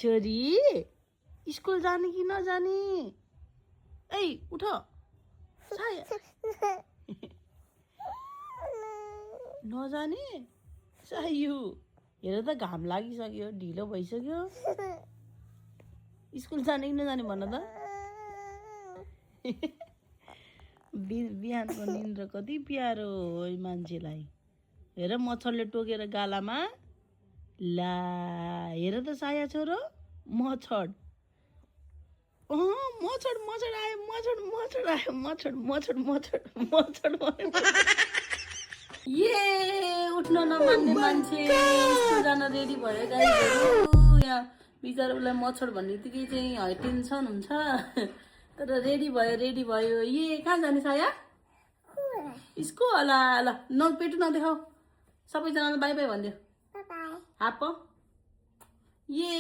छोरी स्कुल जाने कि नजाने ए उठ साया नजाने सायु हेर त घाम लागिसक्यो ढिलो भइसक्यो स्कुल जाने कि नजाने भन त बिहानको निन्द्रा कति प्यारो हो मान्छेलाई हेर मच्छरले टोकेर गालामा ला हेर त साया छोरो मच्छर मच्छर मच्छर आयो मच्छर मच्छर आयो मच्छर मच्छर मच्छर मच्छर ये उठ्न नमान्ने मान्छे स्कुल जान रेडी भयो गाइजहरू यहाँ बिचरा उसलाई मच्छर भन्ने बित्तिकै चाहिँ टेन्सन हुन्छ तर रेडी भयो ये कहाँ जाने साया स्कुल होला ल पेटु नदेखाऊ सबैजनालाई बाई बाई भनिदियो हाप ये